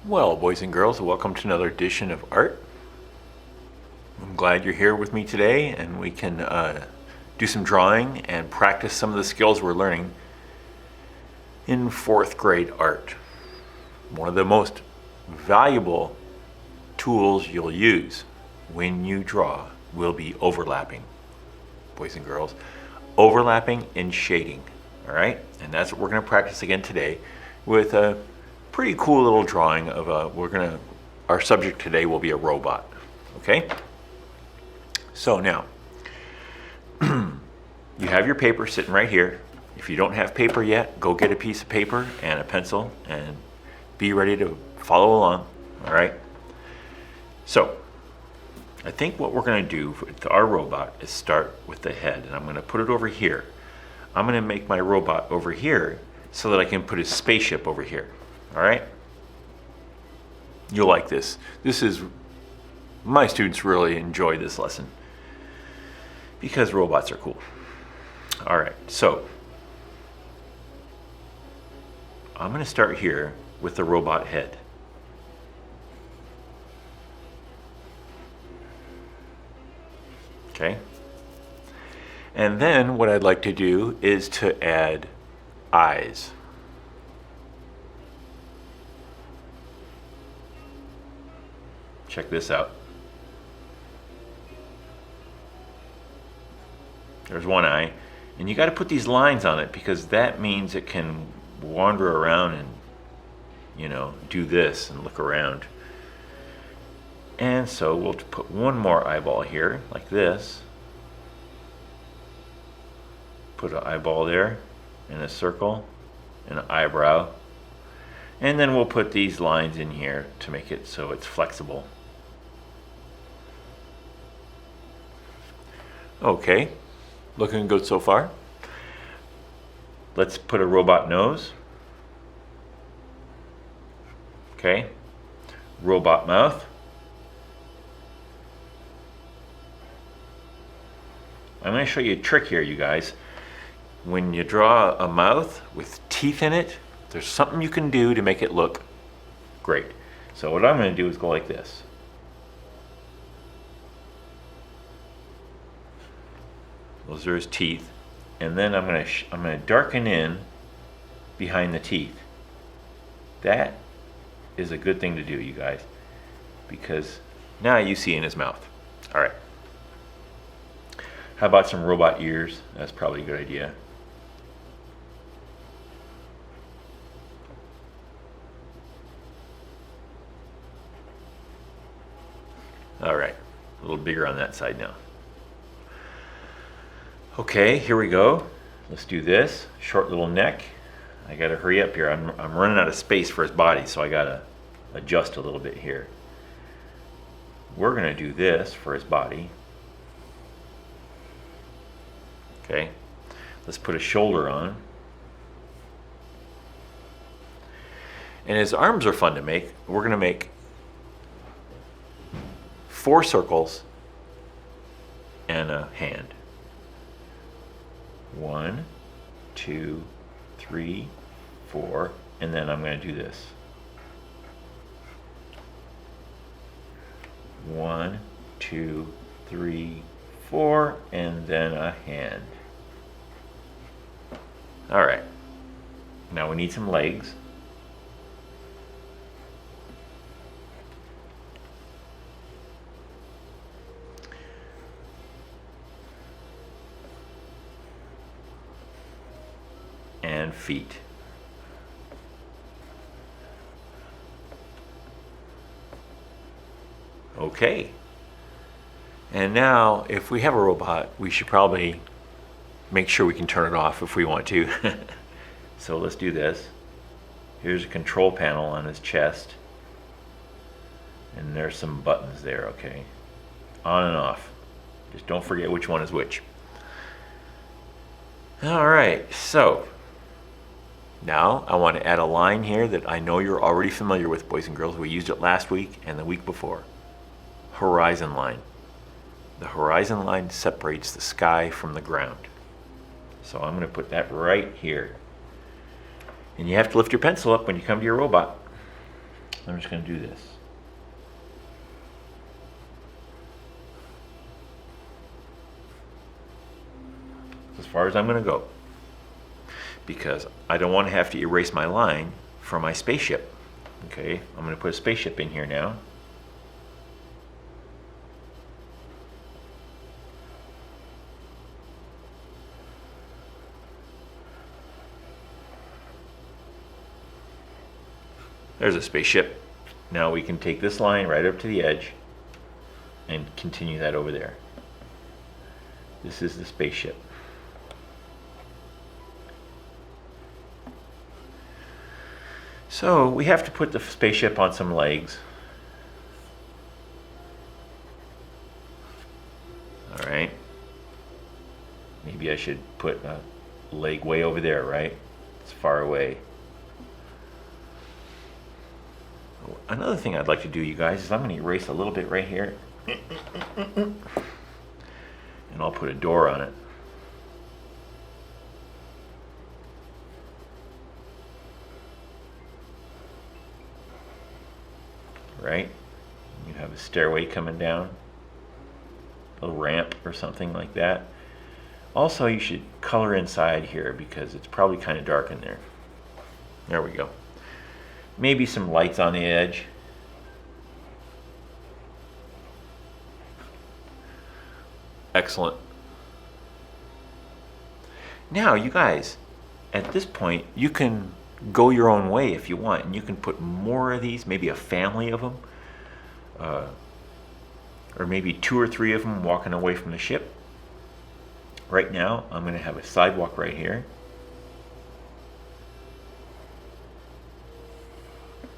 Well, boys and girls, welcome to another edition of Art. I'm glad you're here with me today and we can do some drawing and practice some of the skills we're learning in fourth grade art. One of the most valuable tools you'll use when you draw will be overlapping, boys and girls. Overlapping and shading, all right? And that's what we're gonna practice again today with a pretty cool little drawing of our subject today will be a robot, okay? So now, you have your paper sitting right here. If you don't have paper yet, go get a piece of paper and a pencil and be ready to follow along, all right? So, I think what we're gonna do with our robot is start with the head, and I'm gonna put it over here. I'm gonna make my robot over here so that I can put his spaceship over here. All right? You'll like this. My students really enjoy this lesson because robots are cool. All right, so I'm gonna start here with the robot head. Okay? And then what I'd like to do is to add eyes. Check this out. There's one eye, and you got to put these lines on it because that means it can wander around and, do this and look around. And so we'll put one more eyeball here, like this. Put an eyeball there, and a circle, and an eyebrow. And then we'll put these lines in here to make it so it's flexible. Okay, looking good so far. Let's put a robot nose. Okay, robot mouth. I'm going to show you a trick here, you guys. When you draw a mouth with teeth in it, there's something you can do to make it look great. So what I'm going to do is go like this. Those are his teeth, and then I'm gonna darken in behind the teeth. That is a good thing to do, you guys, because now you see in his mouth. All right. How about some robot ears? That's probably a good idea. All right, a little bigger on that side now. Okay, here we go. Let's do this. Short little neck. I gotta hurry up here. I'm running out of space for his body, so I gotta adjust a little bit here. We're gonna do this for his body. Okay, let's put a shoulder on. And his arms are fun to make. We're gonna make 4 circles and a hand. 1, 2, 3, 4, and then I'm going to do this. 1, 2, 3, 4, and then a hand. All right. Now we need some legs. And feet. Okay. And now, if we have a robot, we should probably make sure we can turn it off if we want to. So let's do this. Here's a control panel on his chest. And there's some buttons there, okay? On and off. Just don't forget which one is which. All right, so now I want to add a line here that I know you're already familiar with, boys and girls. We used it last week and the week before. Horizon line. The horizon line separates the sky from the ground. So I'm going to put that right here. And you have to lift your pencil up when you come to your robot. I'm just going to do this. As far as I'm going to go, because I don't want to have to erase my line from my spaceship. Okay, I'm going to put a spaceship in here now. There's a spaceship. Now we can take this line right up to the edge and continue that over there. This is the spaceship. So we have to put the spaceship on some legs. All right. Maybe I should put a leg way over there, right? It's far away. Another thing I'd like to do, you guys, is I'm going to erase a little bit right here. And I'll put a door on it. Right? You have a stairway coming down, a ramp or something like that. Also, you should color inside here because it's probably kind of dark in there. There we go. Maybe some lights on the edge. Excellent. Now, you guys, at this point, you can go your own way if you want, and you can put more of these, maybe a family of them, or maybe 2 or 3 of them walking away from the ship. Right now, I'm going to have a sidewalk right here.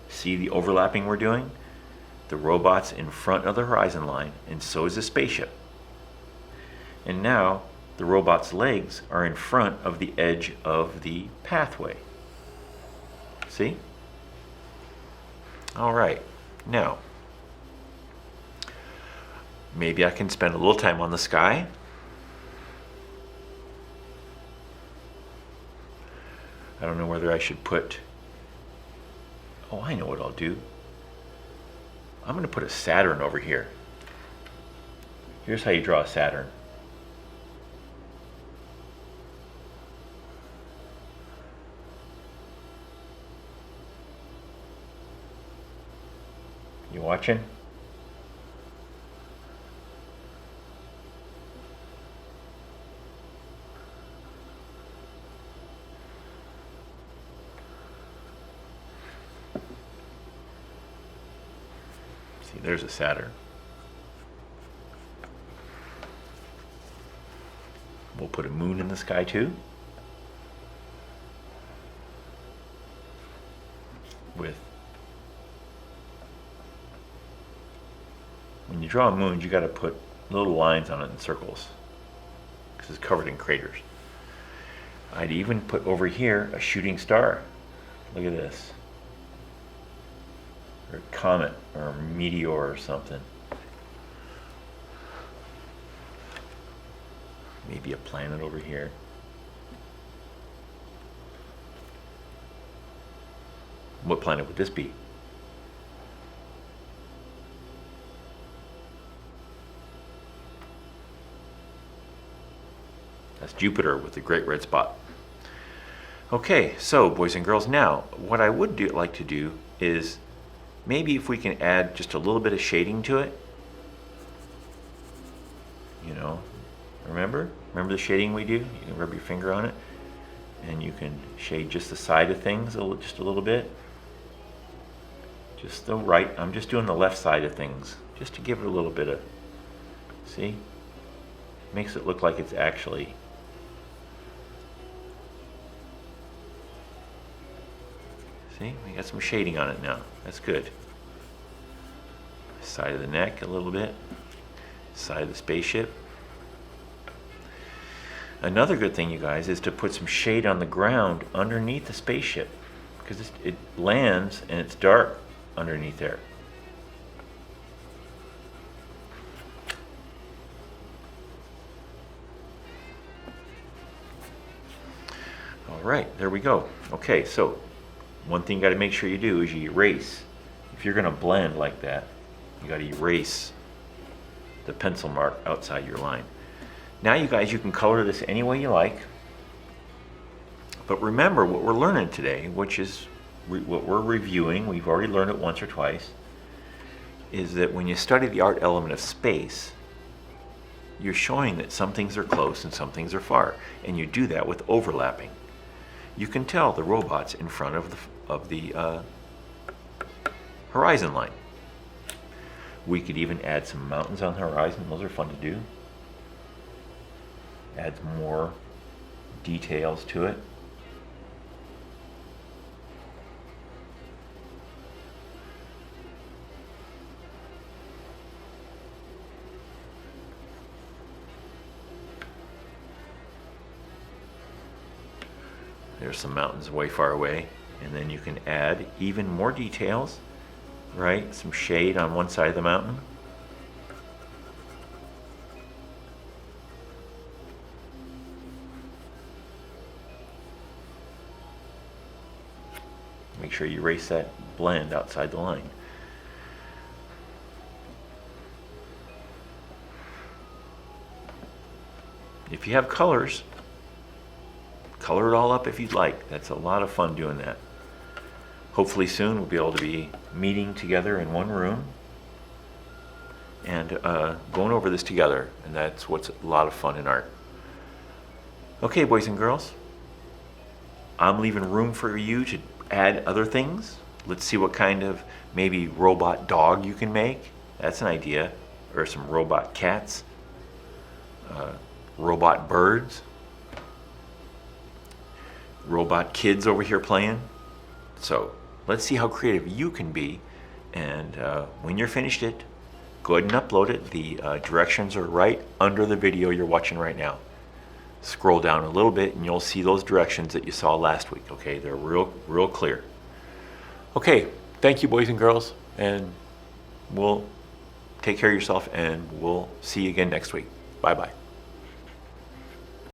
See the overlapping we're doing? The robot's in front of the horizon line, and so is the spaceship. And now, the robot's legs are in front of the edge of the pathway. See? All right. Now, maybe I can spend a little time on the sky. I don't know whether I should put... Oh, I know what I'll do. I'm going to put a Saturn over here. Here's how you draw a Saturn. You watching? See, there's a Saturn. We'll put a moon in the sky too. With when you draw a moon, you got to put little lines on it in circles because it's covered in craters. I'd even put over here a shooting star. Look at this. Or a comet or a meteor or something. Maybe a planet over here. What planet would this be? That's Jupiter with the great red spot. Okay, so boys and girls, now what I would like to do is maybe if we can add just a little bit of shading to it. You know, remember the shading we do? You can rub your finger on it and you can shade just the side of things just a little bit. Just the right, I'm just doing the left side of things just to give it a little bit of, see? Makes it look like it's actually see, we got some shading on it now. That's good. Side of the neck a little bit. Side of the spaceship. Another good thing, you guys, is to put some shade on the ground underneath the spaceship because it lands and it's dark underneath there. All right, there we go. Okay, so one thing you got to make sure you do is you erase if you're going to blend like that, you got to erase the pencil mark outside your line. Now you guys, you can color this any way you like. But remember what we're learning today, which is what we're reviewing, we've already learned it once or twice, is that when you study the art element of space, you're showing that some things are close and some things are far. And you do that with overlapping. You can tell the robot's in front of the horizon line. We could even add some mountains on the horizon. Those are fun to do. Adds more details to it. There's some mountains way far away, and then you can add even more details, right? Some shade on one side of the mountain. Make sure you erase that blend outside the line. If you have colors, color it all up if you'd like. That's a lot of fun doing that. Hopefully soon we'll be able to be meeting together in one room and going over this together, and that's what's a lot of fun in art. Okay, boys and girls, I'm leaving room for you to add other things. Let's see what kind of maybe robot dog you can make. That's an idea. Or some robot cats, robot birds, robot kids over here playing. So let's see how creative you can be, and when you're finished it, go ahead and upload it. The directions are right under the video you're watching right now. Scroll down a little bit and you'll see those directions that you saw last week. Okay, they're real clear. Okay, thank you, boys and girls, and we'll take care of yourself, and we'll see you again next week. Bye-bye.